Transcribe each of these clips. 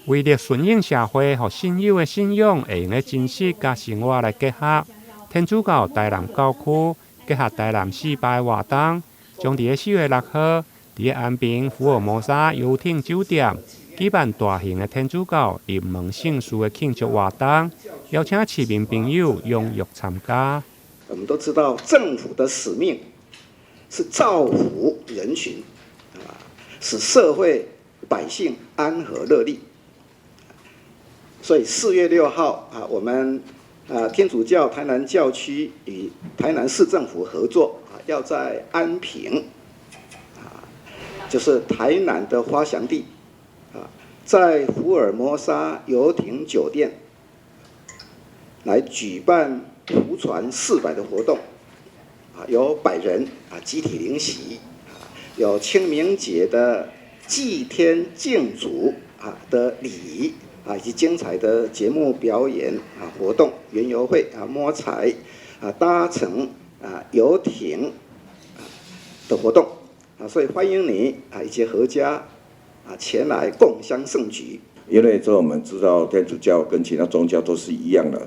为了顺应社会和信友的信仰，会用的知识甲生活来结合，天主教台南教区结合台南4摆活动，将伫4月6号伫安平福尔摩沙游艇酒店举办大型的天主教入门圣事的庆祝活动，邀请市民朋友踊跃参加。我们都知道，政府的使命是造福人群，使社会百姓安和乐利。所以4月6号我们天主教台南教区与台南市政府合作要在安平就是台南的花祥地在福尔摩沙游艇酒店来举办福传400的活动，有100人集体领洗，有清明节的祭天敬祖的礼仪以及精彩的节目表演活动、园游会摸彩搭乘游艇的活动所以欢迎你以及阖家前来共襄盛举。因为这我们知道天主教跟其他宗教都是一样的，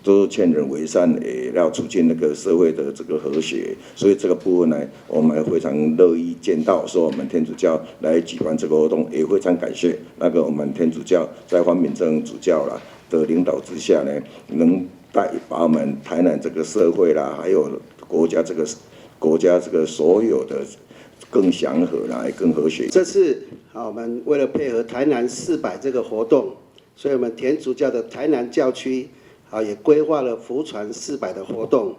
都是劝人为善，也要促进那个社会的这个和谐，所以这个部分呢，我们非常乐意见到，说我们天主教来举办这个活动，也非常感谢那个我们天主教在黄秉正主教的领导之下呢，能把我们台南这个社会还有国家这个所有的更祥和也更和谐。这次我们为了配合台南400这个活动，所以我们天主教的台南教区也规划了福传400的活动，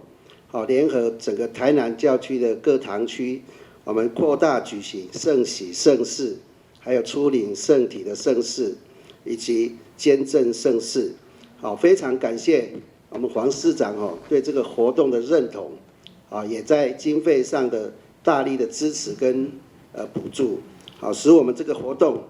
联合整个台南教区的各堂区，我们扩大举行圣喜圣事，还有初领圣体的圣事，以及监证圣事。非常感谢我们黄市长对这个活动的认同，也在经费上的大力的支持跟补助，使我们这个活动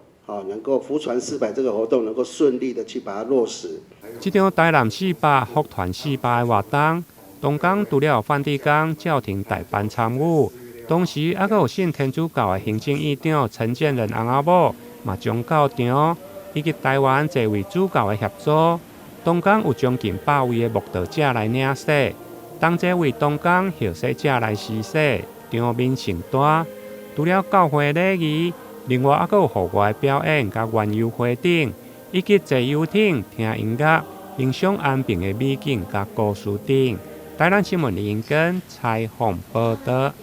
能够福传400这个活动能够顺利的去把它落实。这场台南400福传400的活动，东港除了梵蒂冈教廷代办参与，同时还有信天主教的行政院长陈建仁翁仔某嘛将到场，以及台湾多位主教的协助，东港有将近100位的慕道者来领洗，同齐为东港受洗者来施洗。场面盛大，除了教会礼仪，另外还有户外表演、甲园游花顶，以及坐游艇、听音乐、欣赏安平的美景甲故事等。台南新闻林根采访报道。